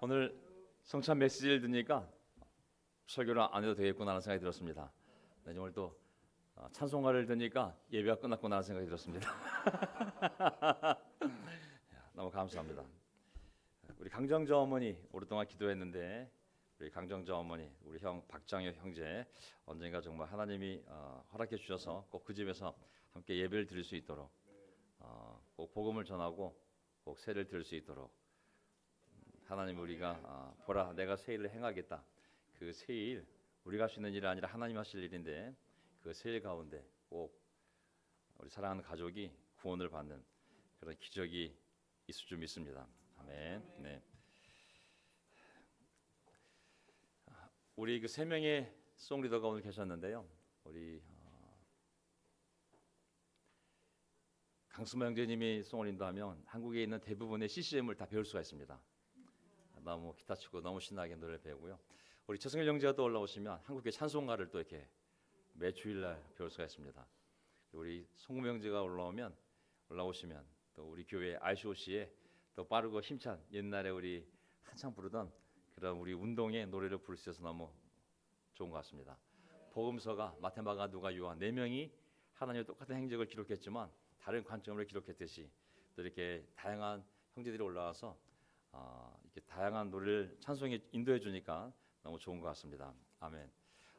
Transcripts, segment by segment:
오늘 성찬 메시지를 듣니까 설교를 안 해도 되겠구나 하는 생각이 들었습니다. 네, 오늘 또 찬송가를 듣니까 예배가 끝났구나 하는 생각이 들었습니다. 너무 감사합니다. 우리 강정저 어머니 오랫동안 기도했는데 우리 강정저 어머니, 우리 형 박장효 형제 언젠가 정말 하나님이 허락해 주셔서 꼭 그 집에서 함께 예배를 드릴 수 있도록 꼭 복음을 전하고 꼭 세를 드릴 수 있도록 하나님 우리가 보라 내가 새 일을 행하겠다. 그 새 일 우리가 할 수 있는 일이 아니라 하나님 하실 일인데 그 새 일 가운데 꼭 우리 사랑하는 가족이 구원을 받는 그런 기적이 있을 줄 믿습니다. 아멘. 네. 우리 그 세 명의 송리더가 오늘 계셨는데요. 우리 강수마 형제님이 송을 인도하면 한국에 있는 대부분의 CCM을 다 배울 수가 있습니다. 너무 기타 치고 너무 신나게 노래를 배우고요. 우리 최승일 형제가 또 올라오시면 한국의 찬송가를 또 이렇게 매 주일날 배울 수가 있습니다. 우리 송금 형제가 올라오시면 또 우리 교회 ICOC에 또 빠르고 힘찬 옛날에 우리 한창 부르던 그런 우리 운동의 노래를 부를 수 있어서 너무 좋은 것 같습니다. 복음서가 마태마가 누가 요한 네 명이 하나님의 똑같은 행적을 기록했지만 다른 관점으로 기록했듯이 또 이렇게 다양한 형제들이 올라와서 이렇게 다양한 노래를 찬송에 인도해 주니까 너무 좋은 것 같습니다. 아멘.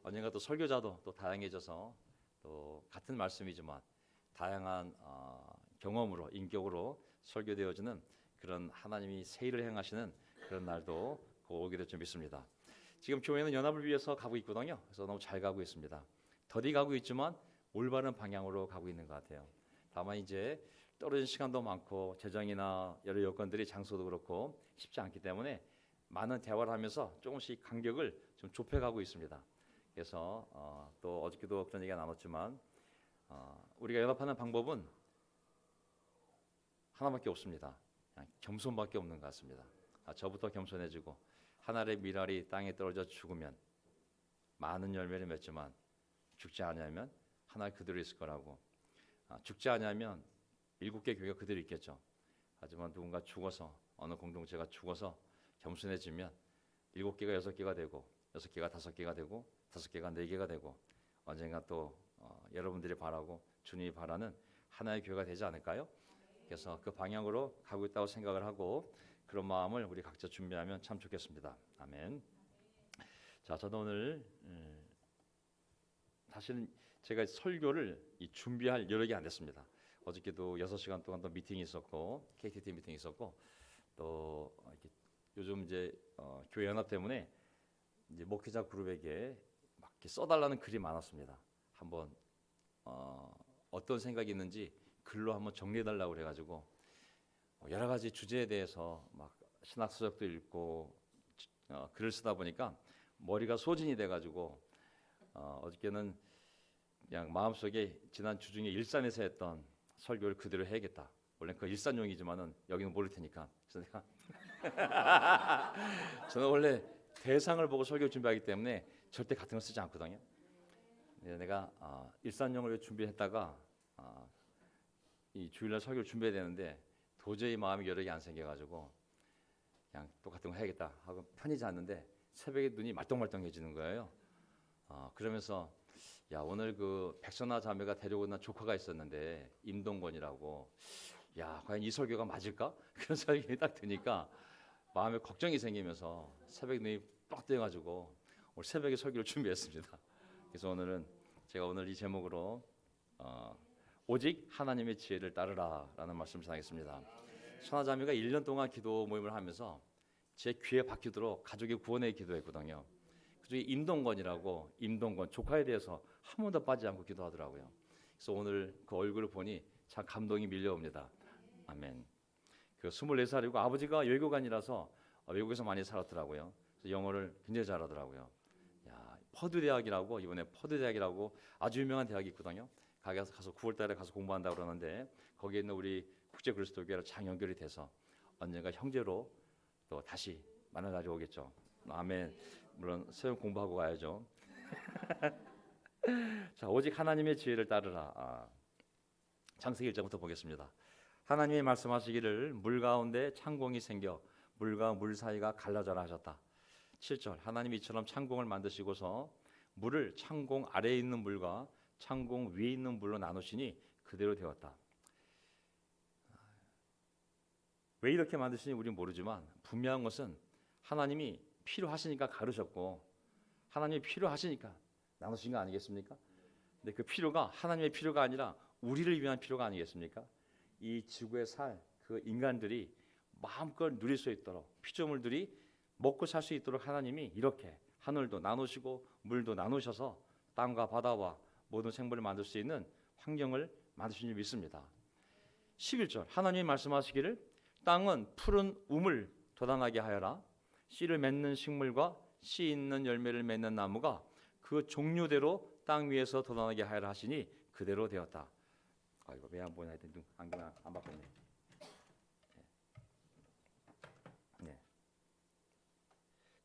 언젠가 또 설교자도 또 다양해져서 또 같은 말씀이지만 다양한 경험으로 인격으로 설교되어지는 그런 하나님이 새 일을 행하시는 그런 날도 곧 오게 될 줄 믿습니다. 지금 교회는 연합을 위해서 가고 있거든요. 그래서 너무 잘 가고 있습니다. 더디 가고 있지만 올바른 방향으로 가고 있는 것 같아요. 다만 이제 떨어진 시간도 많고 재정이나 여러 여건들이 장소도 그렇고 쉽지 않기 때문에 많은 대화를 하면서 조금씩 간격을 좀 좁혀가고 있습니다. 그래서 또 어저께도 그런 얘기가 나눴지만 우리가 연합하는 방법은 하나밖에 없습니다. 그냥 겸손밖에 없는 것 같습니다. 저부터 겸손해지고 하늘의 밀알이 땅에 떨어져 죽으면 많은 열매를 맺지만 죽지 않으면 하나 그대로 있을 거라고. 죽지 않으면 7개 교회가 그대로 있겠죠. 하지만 누군가 죽어서 어느 공동체가 죽어서 겸손해지면 7개가 6개가 되고 6개가 5개가 되고 5개가 4개가 되고 언젠가 또 여러분들이 바라고 주님이 바라는 하나의 교회가 되지 않을까요? 그래서 그 방향으로 가고 있다고 생각을 하고 그런 마음을 우리 각자 준비하면 참 좋겠습니다. 아멘. 자, 저도 오늘 사실은 제가 설교를 준비할 여력이 안 됐습니다. 어저께도 6시간 동안 또 미팅이 있었고 KTT 미팅이 있었고 또 이렇게 요즘 이제 교회 연합 때문에 이제 목회자 그룹에게 막 이렇게 써달라는 글이 많았습니다. 한번 어떤 생각이 있는지 글로 한번 정리해달라고 그래가지고 여러 가지 주제에 대해서 막 신학서적도 읽고 글을 쓰다 보니까 머리가 소진이 돼가지고 어저께는 그냥 마음속에 지난 주중에 일산에서 했던 설교를 그대로 해야겠다. 원래 그 일산용이지만은 여기는 모를 테니까. 그래서 내가 저는 원래 대상을 보고 설교 준비하기 때문에 절대 같은 걸 쓰지 않거든요. 내가 일산용을 준비했다가 이 주일날 설교를 준비해야 되는데 도저히 마음이 여력이 안 생겨가지고 그냥 똑같은 거 해야겠다 하고 편히 잤는데 새벽에 눈이 말똥말똥해지는 거예요. 그러면서 야 오늘 그 백선아 자매가 데려온 난 조카가 있었는데 임동건이라고 야 과연 이 설교가 맞을까? 그런 생각이 딱 드니까 마음에 걱정이 생기면서 새벽 눈이 뻑 뜨여가지고 오늘 새벽에 설교를 준비했습니다. 그래서 오늘은 제가 오늘 이 제목으로 오직 하나님의 지혜를 따르라라는 말씀을 전하겠습니다. 선아자매가 1년 동안 기도 모임을 하면서 제 귀에 박히도록 가족의 구원에 기도했거든요. 그중에 임동건이라고 임동건 조카에 대해서 한 번도 빠지지 않고 기도하더라고요. 그래서 오늘 그 얼굴을 보니 참 감동이 밀려옵니다. 아멘. 그 24살이고 아버지가 외교관이라서 외국에서 많이 살았더라고요. 그래서 영어를 굉장히 잘하더라고요. 퍼드 대학이라고 이번에 퍼드 대학이라고 아주 유명한 대학이 있거든요. 가서 9월달에 가서 공부한다 그러는데 거기에 있는 우리 국제 그리스도교회랑 잘 연결이 돼서 언젠가 형제로 또 다시 만날 날이 오겠죠. 아멘. 물론 수영 공부하고 가야죠. 자, 오직 하나님의 지혜를 따르라. 창세기 1장부터 보겠습니다. 하나님이 말씀하시기를 물 가운데 창공이 생겨 물과 물 사이가 갈라져라 하셨다. 7절 하나님이 이처럼 창공을 만드시고서 물을 창공 아래에 있는 물과 창공 위에 있는 물로 나누시니 그대로 되었다. 왜 이렇게 만드시는지 우리는 모르지만 분명한 것은 하나님이 필요하시니까 가르셨고 하나님이 필요하시니까 나누신 거 아니겠습니까? 근데 그 필요가 하나님의 필요가 아니라 우리를 위한 필요가 아니겠습니까? 이 지구에 살 그 인간들이 마음껏 누릴 수 있도록 피조물들이 먹고 살 수 있도록 하나님이 이렇게 하늘도 나누시고 물도 나누셔서 땅과 바다와 모든 생물을 만들 수 있는 환경을 만드신 줄 믿습니다. 11절 하나님이 말씀하시기를 땅은 푸른 우물 돋아나게 하여라. 씨를 맺는 식물과 씨 있는 열매를 맺는 나무가 그 종류대로 땅 위에서 돋아나게 하여라 하시니 그대로 되었다. 이거 왜 안 보냐 했더니 안경 안 바꿨네. 네.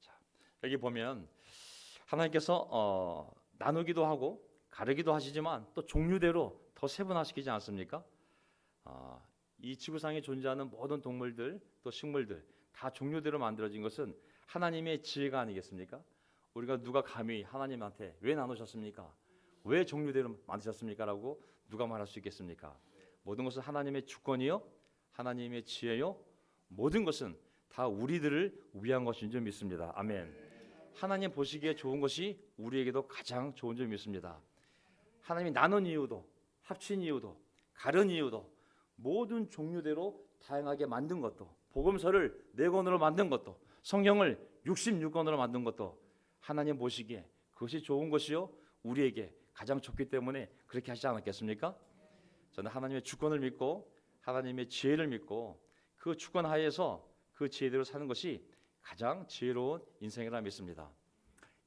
자, 여기 보면 하나님께서 나누기도 하고 가르기도 하시지만 또 종류대로 더 세분화시키지 않습니까? 이 지구상에 존재하는 모든 동물들 또 식물들 다 종류대로 만들어진 것은 하나님의 지혜가 아니겠습니까? 우리가 누가 감히 하나님한테 왜 나누셨습니까? 왜 종류대로 만드셨습니까? 라고 누가 말할 수 있겠습니까? 모든 것은 하나님의 주권이요 하나님의 지혜요 모든 것은 다 우리들을 위한 것인 줄 믿습니다. 아멘. 하나님 보시기에 좋은 것이 우리에게도 가장 좋은 줄 믿습니다. 하나님이 나눈 이유도 합친 이유도 가른 이유도 모든 종류대로 다양하게 만든 것도 복음서를 4권으로 만든 것도 성경을 66권으로 만든 것도 하나님 보시기에 그것이 좋은 것이요 우리에게 가장 좋기 때문에 그렇게 하시지 않았겠습니까? 저는 하나님의 주권을 믿고 하나님의 지혜를 믿고 그 주권 하에서 그 지혜대로 사는 것이 가장 지혜로운 인생이라 믿습니다.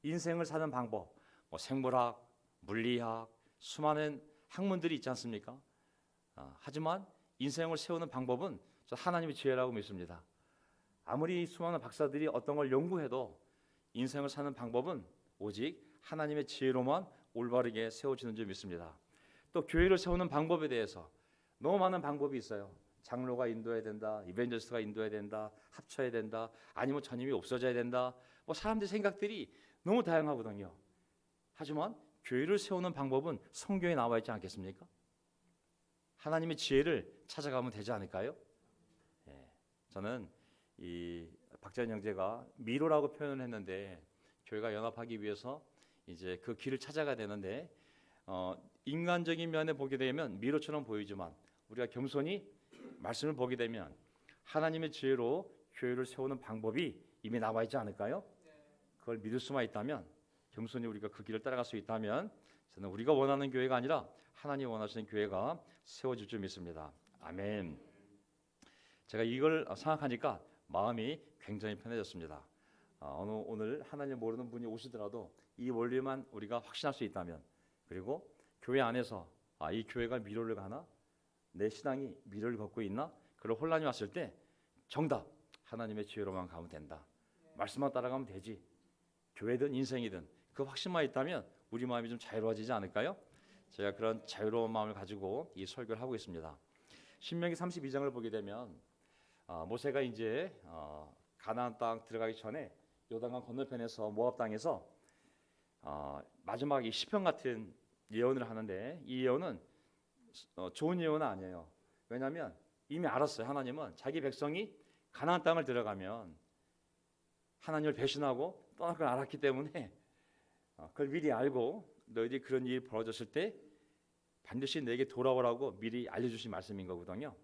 인생을 사는 방법 생물학, 물리학 수많은 학문들이 있지 않습니까? 하지만 인생을 세우는 방법은 저 하나님의 지혜라고 믿습니다. 아무리 수많은 박사들이 어떤 걸 연구해도 인생을 사는 방법은 오직 하나님의 지혜로만 올바르게 세워지는 줄 믿습니다. 또 교회를 세우는 방법에 대해서 너무 많은 방법이 있어요. 장로가 인도해야 된다, 이벤저리스트가 인도해야 된다, 합쳐야 된다, 아니면 전임이 없어져야 된다. 사람들의 생각들이 너무 다양하거든요. 하지만 교회를 세우는 방법은 성경에 나와 있지 않겠습니까? 하나님의 지혜를 찾아가면 되지 않을까요? 저는 이 박자연 형제가 미로라고 표현을 했는데 교회가 연합하기 위해서 이제 그 길을 찾아가야 되는데 인간적인 면에 보게 되면 미로처럼 보이지만 우리가 겸손히 말씀을 보게 되면 하나님의 지혜로 교회를 세우는 방법이 이미 나와 있지 않을까요? 그걸 믿을 수만 있다면 겸손히 우리가 그 길을 따라갈 수 있다면 저는 우리가 원하는 교회가 아니라 하나님 원하시는 교회가 세워질 줄 믿습니다. 아멘. 제가 이걸 생각하니까 마음이 굉장히 편해졌습니다. 오늘 하나님 모르는 분이 오시더라도 이 원리만 우리가 확신할 수 있다면 그리고 교회 안에서 이 교회가 미로를 가나? 내 신앙이 미로를 걷고 있나? 그런 혼란이 왔을 때 정답 하나님의 지혜로만 가면 된다. 말씀만 따라가면 되지. 교회든 인생이든 그 확신만 있다면 우리 마음이 좀 자유로워지지 않을까요? 제가 그런 자유로운 마음을 가지고 이 설교를 하고 있습니다. 신명기 32장을 보게 되면 모세가 이제 가나안 땅 들어가기 전에 요단강 건너편에서 모압 땅에서 마지막 이 시편 같은 예언을 하는데 이 예언은 좋은 예언은 아니에요. 왜냐하면 이미 알았어요. 하나님은 자기 백성이 가나안 땅을 들어가면 하나님을 배신하고 떠날 걸 알았기 때문에 그걸 미리 알고 너희들이 그런 일이 벌어졌을 때 반드시 내게 돌아오라고 미리 알려주신 말씀인 거거든요.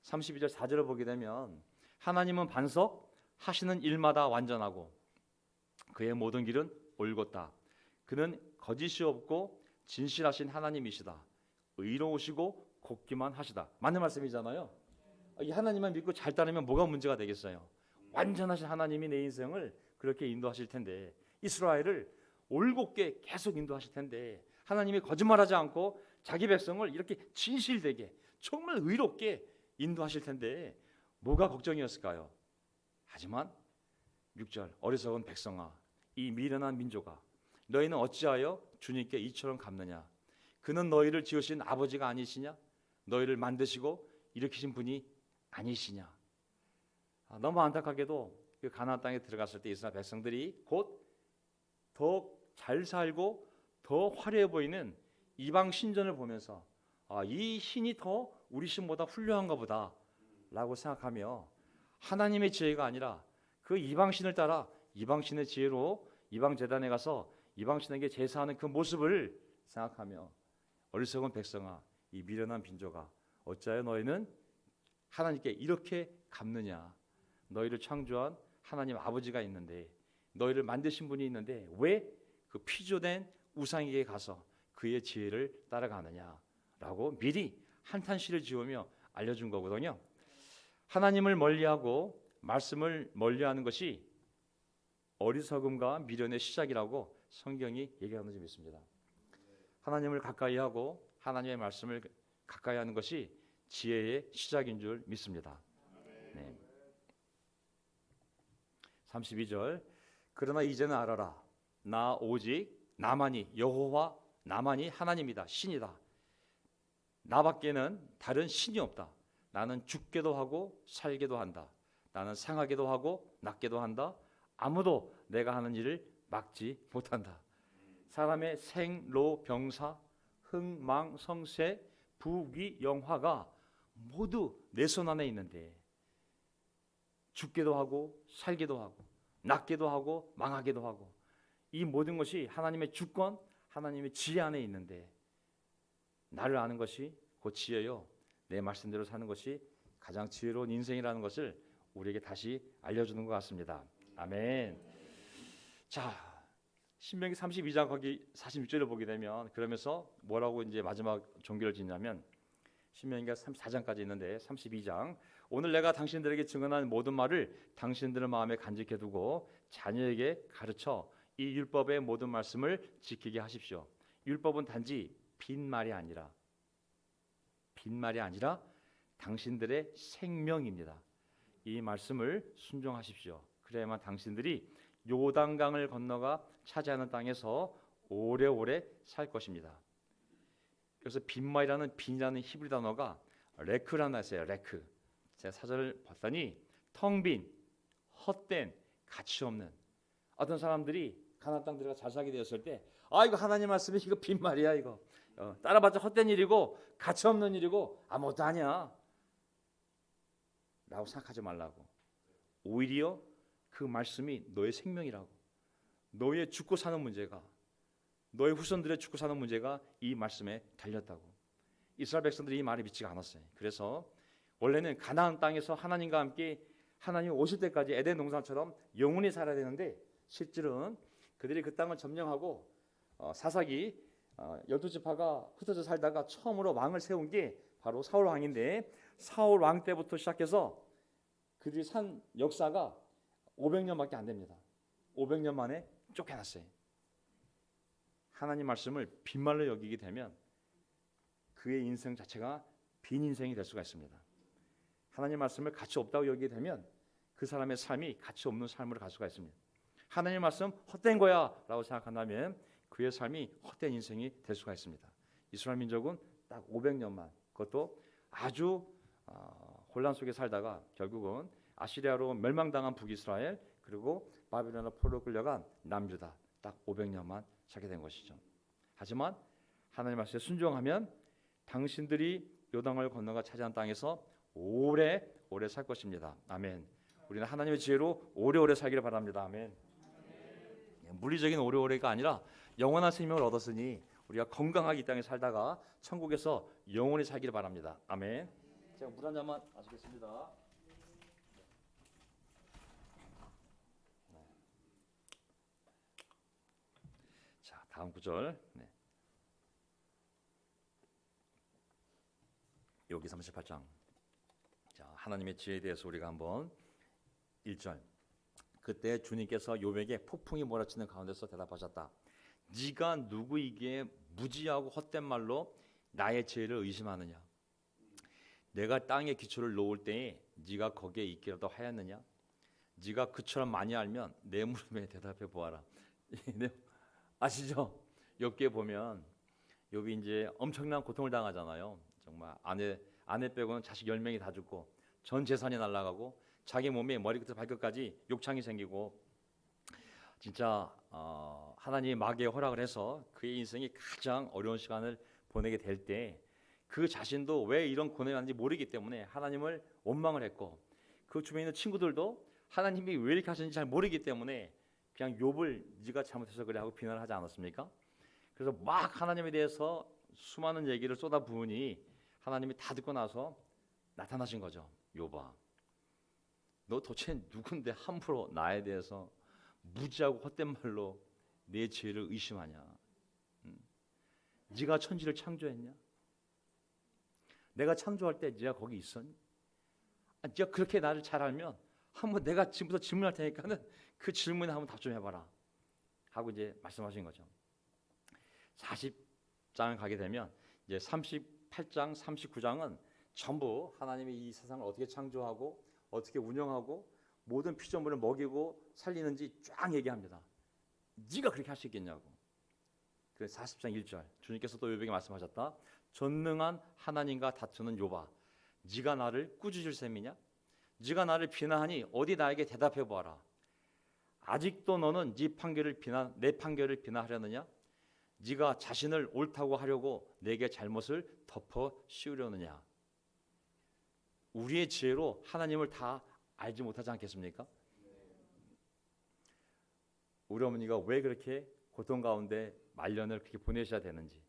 32절 4절을 보게 되면 하나님은 반석 하시는 일마다 완전하고 그의 모든 길은 옳고 그는 거짓이 없고 진실하신 하나님이시다. 의로우시고 곱기만 하시다. 맞는 말씀이잖아요. 이 하나님만 믿고 잘 따르면 뭐가 문제가 되겠어요? 완전하신 하나님이 내 인생을 그렇게 인도하실 텐데 이스라엘을 올곧게 계속 인도하실 텐데 하나님이 거짓말하지 않고 자기 백성을 이렇게 진실되게 정말 의롭게 인도하실 텐데 뭐가 걱정이었을까요? 하지만 6절 어리석은 백성아 이 미련한 민족아 너희는 어찌하여 주님께 이처럼 갚느냐 그는 너희를 지으신 아버지가 아니시냐 너희를 만드시고 일으키신 분이 아니시냐 너무 안타깝게도 그 가나안 땅에 들어갔을 때 이스라엘 백성들이 곧 더 잘 살고 더 화려해 보이는 이방 신전을 보면서 이 신이 더 우리 신보다 훌륭한가 보다라고 생각하며 하나님의 지혜가 아니라 그 이방 신을 따라 이방 신의 지혜로 이방 제단에 가서 이방 신에게 제사하는 그 모습을 생각하며 어리석은 백성아, 이 미련한 빈조가 어찌하여 너희는 하나님께 이렇게 갚느냐? 너희를 창조한 하나님 아버지가 있는데, 너희를 만드신 분이 있는데 왜 그 피조된 우상에게 가서 그의 지혜를 따라가느냐라고 미리 한탄시를 지으며 알려준 거거든요. 하나님을 멀리하고 말씀을 멀리하는 것이 어리석음과 미련의 시작이라고 성경이 얘기하는 점이 있습니다. 하나님을 가까이하고 하나님의 말씀을 가까이하는 것이 지혜의 시작인 줄 믿습니다. 네. 32절 그러나 이제는 알아라. 나 오직 나만이 여호와 나만이 하나님이다. 신이다. 나밖에는 다른 신이 없다. 나는 죽게도 하고 살게도 한다. 나는 상하게도 하고 낫게도 한다. 아무도 내가 하는 일을 막지 못한다. 사람의 생로 병사 흥망 성쇠 부귀 영화가 모두 내 손 안에 있는데 죽게도 하고 살게도 하고 낫게도 하고 망하게도 하고 이 모든 것이 하나님의 주권 하나님의 지혜 안에 있는데 나를 아는 것이 곧 지혜요 내 말씀대로 사는 것이 가장 지혜로운 인생이라는 것을 우리에게 다시 알려주는 것 같습니다. 아멘. 자, 신명기 32장 거기 46절을 보게 되면 그러면서 뭐라고 이제 마지막 종교를 짓냐면 신명기가 34장까지 있는데 32장 오늘 내가 당신들에게 증언한 모든 말을 당신들의 마음에 간직해 두고 자녀에게 가르쳐 이 율법의 모든 말씀을 지키게 하십시오. 율법은 단지 빈말이 아니라 당신들의 생명입니다. 이 말씀을 순종하십시오. 그래야만 당신들이 요단강을 건너가 차지하는 땅에서 오래오래 살 것입니다. 그래서 빈말이라는 빈이라는 히브리 단어가 레크라는 단어예요. 레크. 제가 사전을 봤더니 텅 빈, 헛된, 가치 없는 어떤 사람들이 가나안 땅 들어가 잘 살게 되었을 때 이거 하나님 말씀이 이거 빈말이야 이거 따라봤자 헛된 일이고 가치 없는 일이고 아무것도 아니야 라고 생각하지 말라고. 오히려 그 말씀이 너의 생명이라고. 너의 죽고 사는 문제가 너의 후손들의 죽고 사는 문제가 이 말씀에 달렸다고. 이스라엘 백성들이 이 말을 믿지가 않았어요. 그래서 원래는 가나안 땅에서 하나님과 함께 하나님 오실 때까지 에덴 동산처럼 영원히 살아야 되는데 실질은 그들이 그 땅을 점령하고 사사기 12지파가 흩어져 살다가 처음으로 왕을 세운 게 바로 사울 왕인데 사울 왕 때부터 시작해서 그들이 산 역사가 500년밖에 안 됩니다. 500년 만에 쫓겨났어요. 하나님 말씀을 빈말로 여기게 되면 그의 인생 자체가 빈 인생이 될 수가 있습니다. 하나님 말씀을 가치 없다고 여기게 되면 그 사람의 삶이 가치 없는 삶으로 갈 수가 있습니다. 하나님 말씀 헛된 거야 라고 생각한다면 그의 삶이 헛된 인생이 될 수가 있습니다. 이스라엘 민족은 딱 500년만 그것도 아주 혼란 속에 살다가 결국은 아시리아로 멸망당한 북이스라엘 그리고 바빌론으로 포로 끌려간 남유다 딱 500년만 살게 된 것이죠. 하지만 하나님 말씀에 순종하면 당신들이 요단강을 건너가 차지한 땅에서 오래 살 것입니다. 아멘. 우리는 하나님의 지혜로 오래오래 살기를 바랍니다. 아멘. 물리적인 오래오래가 아니라 영원한 생명을 얻었으니 우리가 건강하게 이 땅에 살다가 천국에서 영원히 살기를 바랍니다. 아멘. 제가 물 한 잔만 마시겠습니다. 자, 다음 구절. 여기 38장. 자, 하나님의 지혜에 대해서 우리가 한번 1절. 그때 주님께서 욥에게 폭풍이 몰아치는 가운데서 대답하셨다. 네가 누구이기에 무지하고 헛된 말로 나의 지혜를 의심하느냐? 내가 땅에 기초를 놓을 때에 네가 거기에 있기라도 하였느냐? 네가 그처럼 많이 알면 내 물음에 대답해 보아라. 아시죠? 욥기에 보면 욥이 이제 엄청난 고통을 당하잖아요. 정말 아내 빼고는 자식 10명이 다 죽고 전 재산이 날아가고 자기 몸에 머리부터 발끝까지 욕창이 생기고 진짜 하나님이 마귀의 허락을 해서 그의 인생이 가장 어려운 시간을 보내게 될 때 그 자신도 왜 이런 고뇌를 하는지 모르기 때문에 하나님을 원망을 했고 그 주변에 있는 친구들도 하나님이 왜 이렇게 하시는지 잘 모르기 때문에 그냥 욥을 네가 잘못해서 그래 하고 비난을 하지 않았습니까? 그래서 막 하나님에 대해서 수많은 얘기를 쏟아부으니 하나님이 다 듣고 나서 나타나신 거죠. 욥아, 너 도대체 누군데 함부로 나에 대해서 무지하고 헛된 말로 내 죄를 의심하냐? 네가 천지를 창조했냐? 내가 창조할 때 네가 거기 있었니? 네가 그렇게 나를 잘 알면 한번 내가 지금부터 질문할 테니까는 그 질문에 한번 답 좀 해봐라 하고 이제 말씀하신 거죠. 40장 가게 되면 이제 38장, 39장은 전부 하나님이 이 세상을 어떻게 창조하고 어떻게 운영하고 모든 피조물을 먹이고 살리는지 쫙 얘기합니다. 네가 그렇게 할 수 있겠냐고. 그래서 40장 1절 주님께서 또 욥에게 말씀하셨다. 전능한 하나님과 다투는 욥아, 네가 나를 꾸짖을 셈이냐? 네가 나를 비난하니 어디 나에게 대답해 보아라. 아직도 너는 내 판결을 비난하려느냐? 네가 자신을 옳다고 하려고 내게 잘못을 덮어 씌우려느냐? 우리의 지혜로 하나님을 다 알지 못하지 않겠습니까? 우리 어머니가 왜 그렇게 고통 가운데 말년을 그렇게 보내셔야 되는지,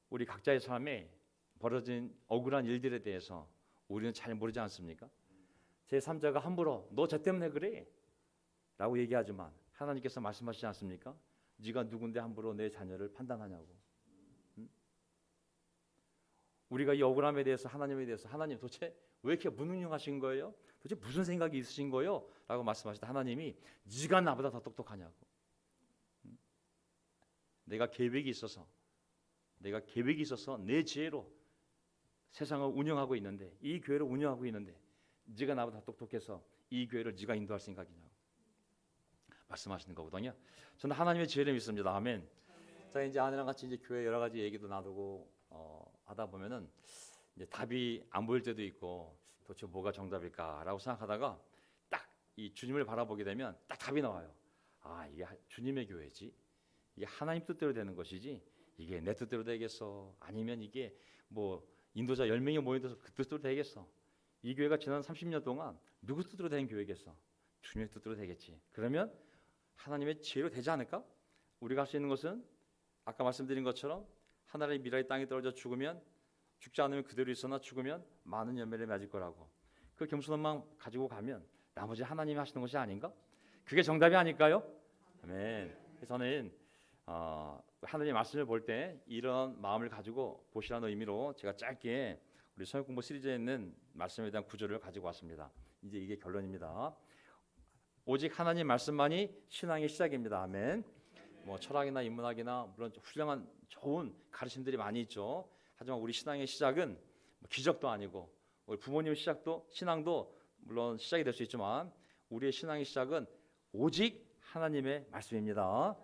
우리 각자의 삶에 벌어진 억울한 일들에 대해서 우리는 잘 모르지 않습니까? 제3자가 함부로 너 저 때문에 그래 라고 얘기하지만 하나님께서 말씀하시지 않습니까? 네가 누군데 함부로 내 자녀를 판단하냐고. 우리가 이 억울함에 대해서 하나님에 대해서 하나님 도대체 왜 이렇게 무능력하신 거예요? 도대체 무슨 생각이 있으신 거예요? 라고 말씀하실 때 하나님이 네가 나보다 더 똑똑하냐고. 내가 계획이 있어서 내 지혜로 세상을 운영하고 있는데, 이 교회를 운영하고 있는데 네가 나보다 똑똑해서 이 교회를 네가 인도할 생각이냐고 말씀하시는 거거든요. 저는 하나님의 지혜를 믿습니다. 아멘. 자, 이제 아내랑 같이 이제 교회 여러 가지 얘기도 나누고 하다 보면은 이제 답이 안 보일 때도 있고 도대체 뭐가 정답일까라고 생각하다가 딱 이 주님을 바라보게 되면 딱 답이 나와요. 아, 이게 주님의 교회지. 이게 하나님 뜻대로 되는 것이지. 이게 내 뜻대로 되겠어? 아니면 이게 뭐 인도자 10명이 모여서 그 뜻대로 되겠어? 이 교회가 지난 30년 동안 누구 뜻대로 된 교회겠어? 주님의 뜻대로 되겠지. 그러면 하나님의 지혜로 되지 않을까? 우리가 할 수 있는 것은 아까 말씀드린 것처럼 하나님의 미랄이 땅에 떨어져 죽으면, 죽지 않으면 그대로 있으나 죽으면 많은 열매를 맺을 거라고. 그 겸손한 마음 가지고 가면 나머지 하나님이 하시는 것이 아닌가? 그게 정답이 아닐까요? 아멘. 그래서 저는 하나님의 말씀을 볼 때 이런 마음을 가지고 보시라는 의미로 제가 짧게 우리 성역 공부 시리즈에 있는 말씀에 대한 구절을 가지고 왔습니다. 이제 이게 결론입니다. 오직 하나님 말씀만이 신앙의 시작입니다. 아멘. 뭐 철학이나 인문학이나 물론 훌륭한 좋은 가르침들이 많이 있죠. 하지만 우리 신앙의 시작은 기적도 아니고, 우리 부모님의 신앙도 물론 시작이 될 수 있지만 우리의 신앙의 시작은 오직 하나님의 말씀입니다.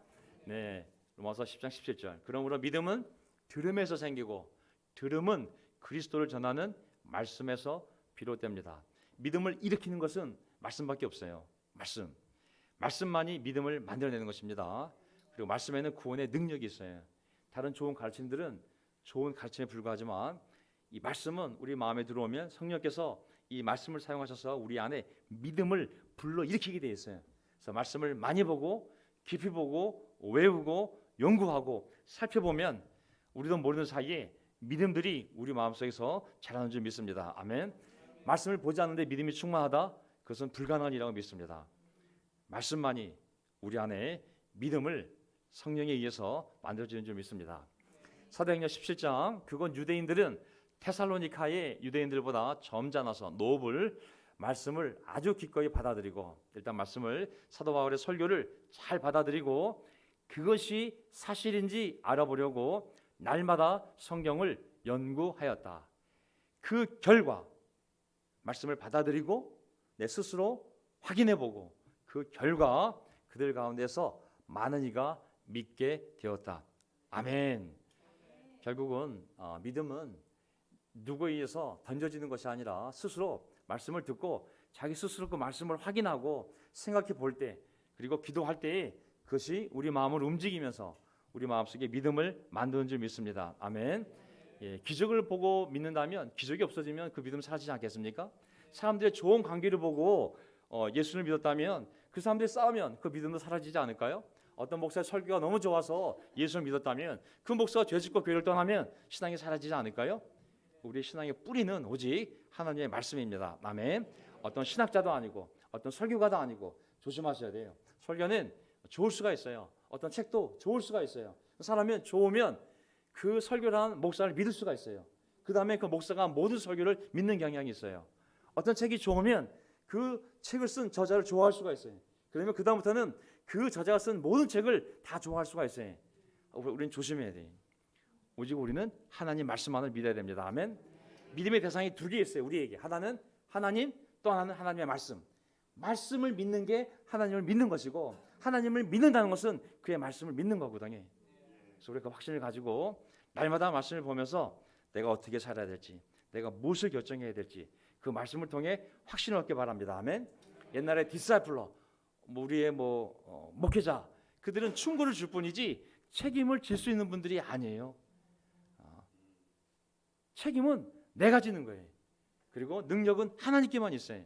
네, 로마서 10장 17절. 그러므로 믿음은 들음에서 생기고 들음은 그리스도를 전하는 말씀에서 비롯됩니다. 믿음을 일으키는 것은 말씀밖에 없어요. 말씀만이 믿음을 만들어내는 것입니다. 그리고 말씀에는 구원의 능력이 있어요. 다른 좋은 가르침들은 좋은 가르침에 불과하지만 이 말씀은 우리 마음에 들어오면 성령께서 이 말씀을 사용하셔서 우리 안에 믿음을 불러일으키게 돼 있어요. 그래서 말씀을 많이 보고 깊이 보고 외우고 연구하고 살펴보면 우리도 모르는 사이에 믿음들이 우리 마음속에서 자라는 줄 믿습니다. 아멘. 말씀을 보지 않는데 믿음이 충만하다? 그것은 불가능한 일이라고 믿습니다. 말씀만이 우리 안에 믿음을 성령에 의해서 만들어지는 줄 믿습니다. 사도행전 17장, 그건 유대인들은 테살로니카의 유대인들보다 점잖아서 노블 말씀을 아주 기꺼이 받아들이고, 일단 말씀을 사도 바울의 설교를 잘 받아들이고 그것이 사실인지 알아보려고 날마다 성경을 연구하였다. 그 결과 말씀을 받아들이고 내 스스로 확인해보고 그 결과 그들 가운데서 많은 이가 믿게 되었다. 아멘. 결국은 믿음은 누구에 의해서 던져지는 것이 아니라 스스로 말씀을 듣고 자기 스스로 그 말씀을 확인하고 생각해 볼 때, 그리고 기도할 때에 그것이 우리 마음을 움직이면서 우리 마음속에 믿음을 만드는 줄 믿습니다. 아멘. 예, 기적을 보고 믿는다면, 기적이 없어지면 그 믿음 사라지지 않겠습니까? 사람들의 좋은 관계를 보고 예수를 믿었다면 그 사람들이 싸우면 그 믿음도 사라지지 않을까요? 어떤 목사의 설교가 너무 좋아서 예수를 믿었다면 그 목사가 죄짓고 교회를 떠나면 신앙이 사라지지 않을까요? 우리의 신앙의 뿌리는 오직 하나님의 말씀입니다. 아멘. 어떤 신학자도 아니고 어떤 설교가도 아니고 조심하셔야 돼요. 설교는 좋을 수가 있어요. 어떤 책도 좋을 수가 있어요. 사람은 좋으면 그 설교를 한 목사를 믿을 수가 있어요. 그 다음에 그 목사가 모든 설교를 믿는 경향이 있어요. 어떤 책이 좋으면 그 책을 쓴 저자를 좋아할 수가 있어요. 그러면 그 다음부터는 그 저자가 쓴 모든 책을 다 좋아할 수가 있어요. 우리는 조심해야 돼. 오직 우리는 하나님 말씀만을 믿어야 됩니다. 아멘. 믿음의 대상이 두 개 있어요. 우리에게 하나는 하나님, 또 하나는 하나님의 말씀. 말씀을 믿는 게 하나님을 믿는 것이고, 하나님을 믿는다는 것은 그의 말씀을 믿는 거거든요. 그래서 우리가 그 확신을 가지고 날마다 말씀을 보면서 내가 어떻게 살아야 될지, 내가 무엇을 결정해야 될지 그 말씀을 통해 확신을 얻게 바랍니다. 아멘. 옛날에 디사이플러, 우리의 목회자, 그들은 충고를 줄 뿐이지 책임을 질 수 있는 분들이 아니에요. 책임은 내가 지는 거예요. 그리고 능력은 하나님께만 있어요.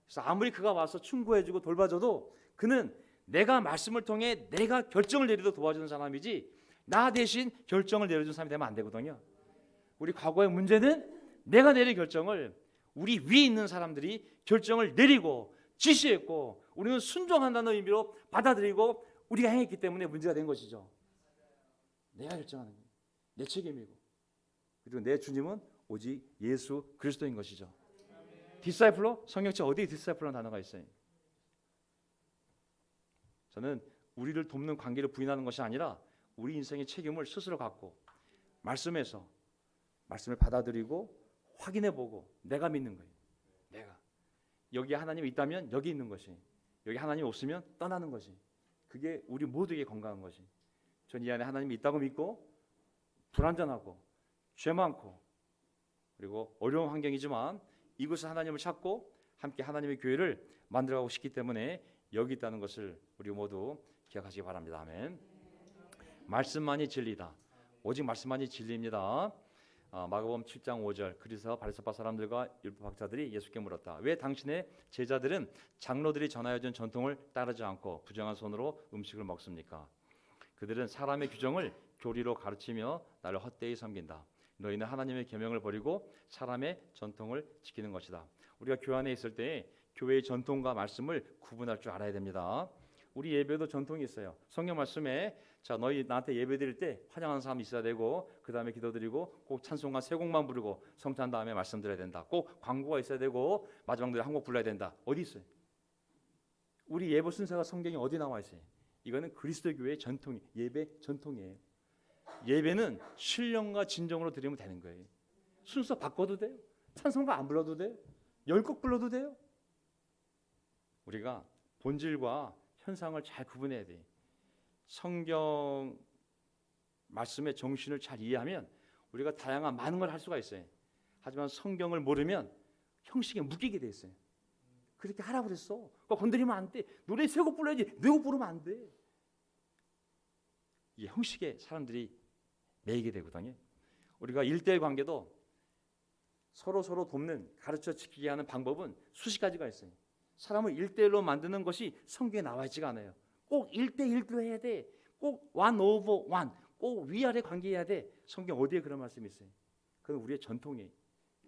그래서 아무리 그가 와서 충고해주고 돌봐줘도 그는 내가 말씀을 통해 내가 결정을 내리도 도와주는 사람이지 나 대신 결정을 내려주는 사람이 되면 안 되거든요. 우리 과거의 문제는 내가 내릴 결정을 우리 위에 있는 사람들이 결정을 내리고 지시했고 우리는 순종한다는 의미로 받아들이고 우리가 행했기 때문에 문제가 된 것이죠. 내가 결정하는 거예요. 내 책임이고, 그리고 내 주님은 오직 예수 그리스도인 것이죠. 디사이플러, 성경책 어디에 디사이플러라는 단어가 있어요? 저는 우리를 돕는 관계를 부인하는 것이 아니라 우리 인생의 책임을 스스로 갖고 말씀에서 말씀을 받아들이고 확인해보고 내가 믿는 거예요. 내가 여기 하나님이 있다면 여기 있는 것이, 여기 하나님이 없으면 떠나는 것이, 그게 우리 모두에게 건강한 것이. 전 이 안에 하나님이 있다고 믿고 불완전하고 죄 많고 그리고 어려운 환경이지만 이곳에 하나님을 찾고 함께 하나님의 교회를 만들어가고 싶기 때문에 여기 있다는 것을 우리 모두 기억하시기 바랍니다. 아멘. 말씀만이 진리다. 오직 말씀만이 진리입니다. 마가복음 7장 5절. 그래서 바리새파 사람들과 율법학자들이 예수께 물었다. 왜 당신의 제자들은 장로들이 전하여준 전통을 따르지 않고 부정한 손으로 음식을 먹습니까? 그들은 사람의 규정을 교리로 가르치며 나를 헛되이 섬긴다. 너희는 하나님의 계명을 버리고 사람의 전통을 지키는 것이다. 우리가 교회 안에 있을 때 교회의 전통과 말씀을 구분할 줄 알아야 됩니다. 우리 예배도 전통이 있어요. 성경 말씀에 너희 나한테 예배 드릴 때 환영하는 사람이 있어야 되고, 그 다음에 기도드리고 꼭 찬송가 세 곡만 부르고 성찬 다음에 말씀드려야 된다. 꼭 광고가 있어야 되고 마지막 노래 한 곡 불러야 된다. 어디 있어요? 우리 예배 순서가 성경에 어디 나와 있어요? 이거는 그리스도 교회의 전통, 예배 전통이에요. 예배는 신령과 진정으로 드리면 되는 거예요. 순서 바꿔도 돼요. 찬송가 안 불러도 돼요. 10곡 불러도 돼요. 우리가 본질과 현상을 잘 구분해야 돼요. 성경 말씀의 정신을 잘 이해하면 우리가 다양한 많은 걸 할 수가 있어요. 하지만 성경을 모르면 형식에 묶이게 돼 있어요. 그렇게 하라 그랬어. 그러니까 건드리면 안 돼. 노래 3곡 불러야지 4곡 부르면 안 돼. 이게 형식에 사람들이 매이게 되거든요. 우리가 1대1 관계도 서로 돕는, 가르쳐 지키게 하는 방법은 수십 가지가 있어요. 사람을 1대1로 만드는 것이 성경에 나와 있지가 않아요. 꼭 1대1로 해야 돼. 꼭 1 over 1, 꼭 위아래 관계해야 돼. 성경 어디에 그런 말씀이 있어요? 그건 우리의 전통이에요.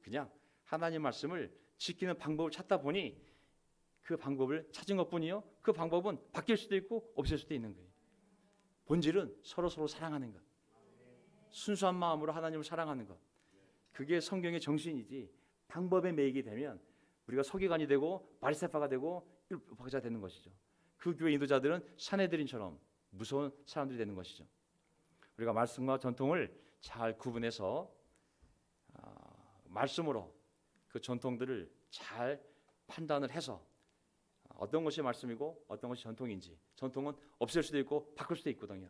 그냥 하나님 말씀을 지키는 방법을 찾다 보니 그 방법을 찾은 것뿐이요. 그 방법은 바뀔 수도 있고 없을 수도 있는 거예요. 본질은 서로 사랑하는 것, 순수한 마음으로 하나님을 사랑하는 것, 그게 성경의 정신이지 방법에 매이게 되면 우리가 서기관이 되고 바리새파가 되고 율법학자가 되는 것이죠. 그 교회 인도자들은 사내들인처럼 무서운 사람들이 되는 것이죠. 우리가 말씀과 전통을 잘 구분해서 말씀으로 그 전통들을 잘 판단을 해서 어떤 것이 말씀이고 어떤 것이 전통인지, 전통은 없앨 수도 있고 바꿀 수도 있거든요.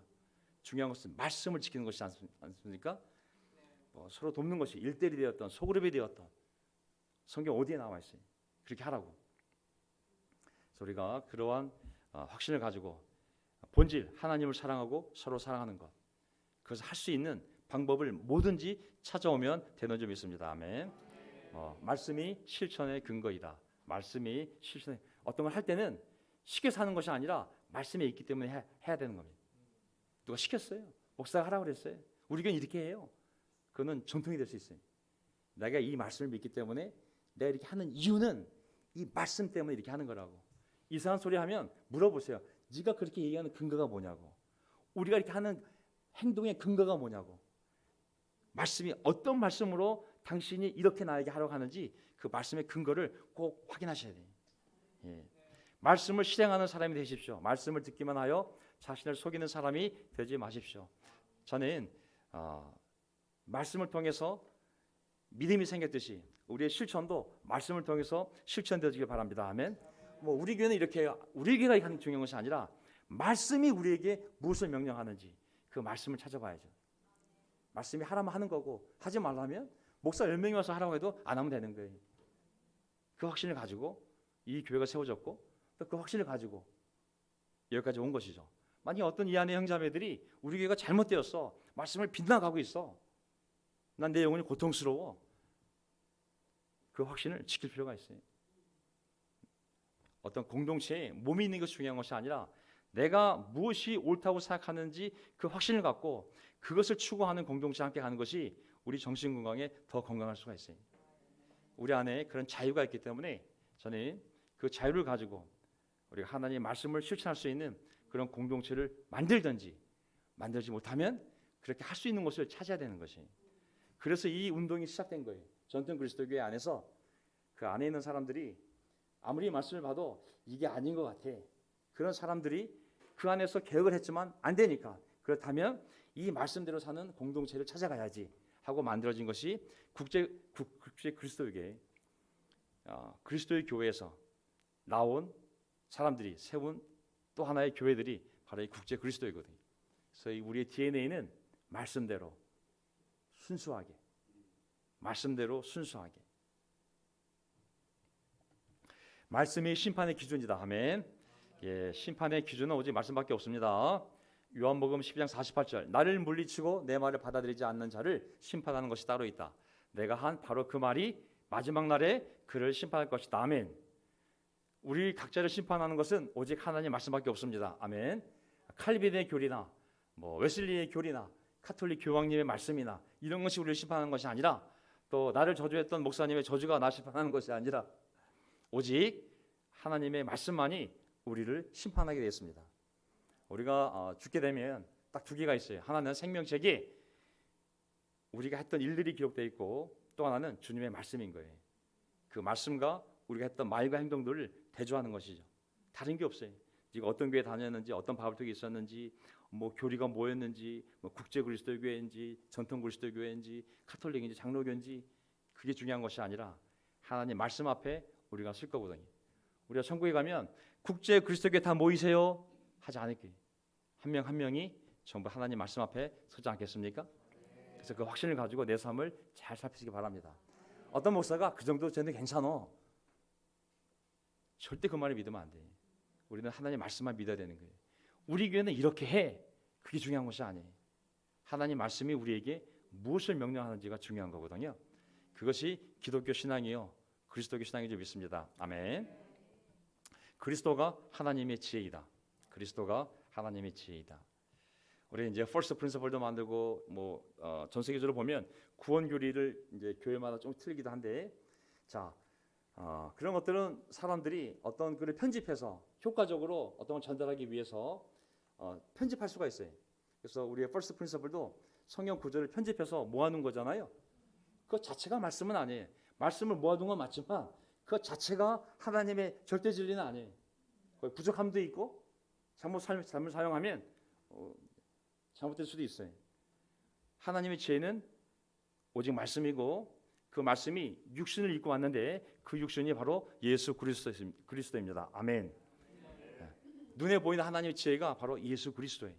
중요한 것은 말씀을 지키는 것이지 않습니까? 서로 돕는 것이 1대1이 되었던 소그룹이 되었던 성경 어디에 나와 있어요? 그렇게 하라고. 그래서 우리가 그러한 확신을 가지고 본질 하나님을 사랑하고 서로 사랑하는 것, 그것을 할 수 있는 방법을 뭐든지 찾아오면 되는 점이 있습니다. 아멘. 말씀이 실천의 근거이다. 말씀이 실천의 어떤 걸 할 때는 쉽게 사는 것이 아니라 말씀에 있기 때문에 해야 되는 겁니다. 누가 시켰어요? 목사가 하라고 그랬어요. 우리 교회는 이렇게 해요. 그거는 전통이 될 수 있어요. 내가 이 말씀을 믿기 때문에 내가 이렇게 하는 이유는 이 말씀 때문에 이렇게 하는 거라고. 이상한 소리 하면 물어보세요. 네가 그렇게 얘기하는 근거가 뭐냐고. 우리가 이렇게 하는 행동의 근거가 뭐냐고. 말씀이 어떤 말씀으로 당신이 이렇게 나에게 하려고 하는지 그 말씀의 근거를 꼭 확인하셔야 돼요. 예. 말씀을 실행하는 사람이 되십시오. 말씀을 듣기만 하여 자신을 속이는 사람이 되지 마십시오. 저는 말씀을 통해서 믿음이 생겼듯이 우리의 실천도 말씀을 통해서 실천되어지길 바랍니다. 아멘. 우리 교회는 이렇게 해요. 우리 교회가 하는 중요한 것이 아니라 말씀이 우리에게 무엇을 명령하는지 그 말씀을 찾아봐야죠. 말씀이 하라면 하는 거고 하지 말라면 목사 10명이 와서 하라고 해도 안 하면 되는 거예요. 그 확신을 가지고 이 교회가 세워졌고 또 그 확신을 가지고 여기까지 온 것이죠. 만약에 어떤 이 안에 형제자매들이 우리 교회가 잘못되었어. 말씀을 빗나가고 있어. 난 내 영혼이 고통스러워. 그 확신을 지킬 필요가 있어요. 어떤 공동체에 몸이 있는 것이 중요한 것이 아니라 내가 무엇이 옳다고 생각하는지 그 확신을 갖고 그것을 추구하는 공동체와 함께 가는 것이 우리 정신 건강에 더 건강할 수가 있어요. 우리 안에 그런 자유가 있기 때문에 저는 그 자유를 가지고 우리가 하나님의 말씀을 실천할 수 있는 그런 공동체를 만들든지 만들지 못하면 그렇게 할 수 있는 것을 찾아야 되는 것이. 그래서 이 운동이 시작된 거예요. 전통 그리스도교회 안에서 그 안에 있는 사람들이 아무리 말씀을 봐도 이게 아닌 것 같아. 그런 사람들이 그 안에서 개혁을 했지만 안 되니까 그렇다면 이 말씀대로 사는 공동체를 찾아가야지 하고 만들어진 것이 국제 그리스도교회, 그리스도의 교회에서 나온 사람들이 세운 또 하나의 교회들이 바로 이 국제 그리스도이거든요. 그래서 우리의 DNA는 말씀대로 순수하게, 말씀대로 순수하게. 말씀이 심판의 기준이다. 아멘. 예, 심판의 기준은 오직 말씀밖에 없습니다. 요한복음 12장 48절 나를 물리치고 내 말을 받아들이지 않는 자를 심판하는 것이 따로 있다. 내가 한 바로 그 말이 마지막 날에 그를 심판할 것이다. 아멘. 우리 각자를 심판하는 것은 오직 하나님 말씀밖에 없습니다. 아멘. 칼빈의 교리나 웨슬리의 교리나 카톨릭 교황님의 말씀이나 이런 것이 우리를 심판하는 것이 아니라 또 나를 저주했던 목사님의 저주가 나를 심판하는 것이 아니라 오직 하나님의 말씀만이 우리를 심판하게 되었습니다. 우리가 죽게 되면 딱 두 개가 있어요. 하나는 생명책에 우리가 했던 일들이 기록되어 있고 또 하나는 주님의 말씀인 거예요. 그 말씀과 우리가 했던 말과 행동들을 대조하는 것이죠. 다른 게 없어요. 네가 어떤 교회 다녔는지, 어떤 바울톡이 있었는지, 교리가 뭐였는지, 국제 그리스도 교회인지, 전통 그리스도 교회인지, 카톨릭인지, 장로교인지 그게 중요한 것이 아니라 하나님 말씀 앞에 우리가 설 거거든요. 우리가 천국에 가면 국제 그리스도 교회 다 모이세요 하지 않을 거예요. 한 명 한 명이 전부 하나님 말씀 앞에 서지 않겠습니까? 그래서 그 확신을 가지고 내 삶을 잘 살피시기 바랍니다. 어떤 목사가 그 정도 쟤는 괜찮아. 절대 그 말을 믿으면 안 돼. 우리는 하나님 말씀만 믿어야 되는 거예요. 우리 교회는 이렇게 해. 그게 중요한 것이 아니에요. 하나님 말씀이 우리에게 무엇을 명령하는지가 중요한 거거든요. 그것이 기독교 신앙이요 그리스도교 신앙인 줄 믿습니다. 아멘. 그리스도가 하나님의 지혜이다. 그리스도가 하나님의 지혜이다. 우리 이제 퍼스트 프린서플도 만들고 전 세계적으로 보면 구원 교리를 이제 교회마다 좀 틀리기도 한데 그런 것들은 사람들이 어떤 글을 편집해서 효과적으로 어떤 걸 전달하기 위해서 편집할 수가 있어요. 그래서 우리의 퍼스트 프린서플도 성경 구절을 편집해서 모아놓은 거잖아요. 그 자체가 말씀은 아니에요. 말씀을 모아둔 건 맞지만 그 자체가 하나님의 절대 진리는 아니에요. 부족함도 있고 잘못 사용하면 잘못될 수도 있어요. 하나님의 지혜는 오직 말씀이고 그 말씀이 육신을 입고 왔는데 그 육신이 바로 예수 그리스도입니다. 아멘. 눈에 보이는 하나님의 지혜가 바로 예수 그리스도예요.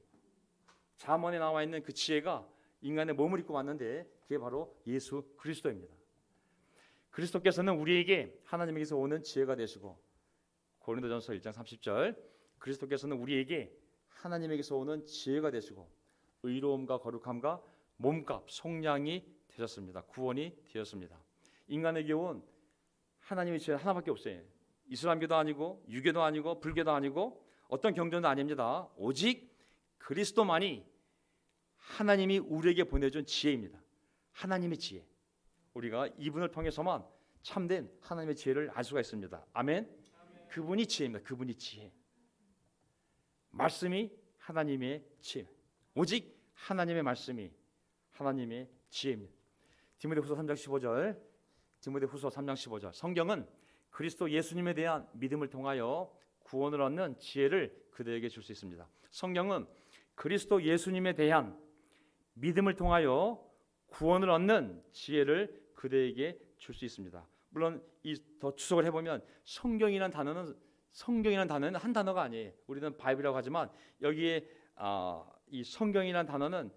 잠언에 나와 있는 그 지혜가 인간의 몸을 입고 왔는데 그게 바로 예수 그리스도입니다. 그리스도께서는 우리에게 하나님에게서 오는 지혜가 되시고 고린도전서 1장 30절 그리스도께서는 우리에게 하나님에게서 오는 지혜가 되시고 의로움과 거룩함과 몸값 속량이 되셨습니다. 구원이 되었습니다. 인간에게 온 하나님의 지혜 하나밖에 없어요. 이슬람교도 아니고 유교도 아니고 불교도 아니고 어떤 경전도 아닙니다. 오직 그리스도만이 하나님이 우리에게 보내준 지혜입니다. 하나님의 지혜. 우리가 이분을 통해서만 참된 하나님의 지혜를 알 수가 있습니다. 아멘. 그분이 지혜입니다. 그분이 지혜. 말씀이 하나님의 지혜. 오직 하나님의 말씀이 하나님의 지혜입니다. 디모데후서 3장 15절. 디모데후서 3장 15절. 성경은 그리스도 예수님에 대한 믿음을 통하여 구원을 얻는 지혜를 그들에게 줄 수 있습니다. 성경은 그리스도 예수님에 대한 믿음을 통하여 구원을 얻는 지혜를 그들에게 줄 수 있습니다. 물론 더 추석을 해보면 성경이라는 단어는 한 단어가 아니에요. 우리는 바이블이라고 하지만 여기에 이 성경이라는 단어는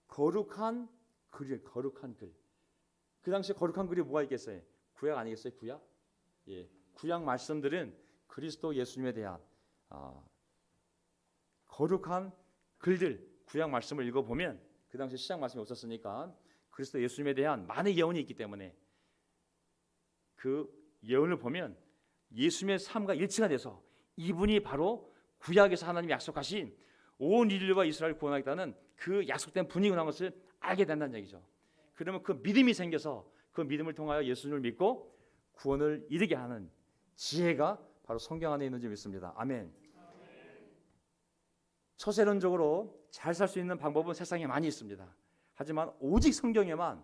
거룩한 글이에요. 거룩한 글. 그 당시에 거룩한 글이 뭐가 있겠어요? 구약 아니겠어요? 구약? 예, 구약 말씀들은 그리스도 예수님에 대한 거룩한 글들, 구약 말씀을 읽어보면 그 당시 시작 말씀이 없었으니까 그리스도 예수님에 대한 많은 예언이 있기 때문에 그 예언을 보면 예수님의 삶과 일치가 돼서 이분이 바로 구약에서 하나님이 약속하신 온 인류와 이스라엘을 구원하겠다는 그 약속된 분이구나 것을 알게 된다는 얘기죠. 그러면 그 믿음이 생겨서 그 믿음을 통하여 예수님을 믿고 구원을 이루게 하는 지혜가 바로 성경 안에 있는 줄 믿습니다. 아멘. 처세론적으로 잘 살 수 있는 방법은 세상에 많이 있습니다. 하지만 오직 성경에만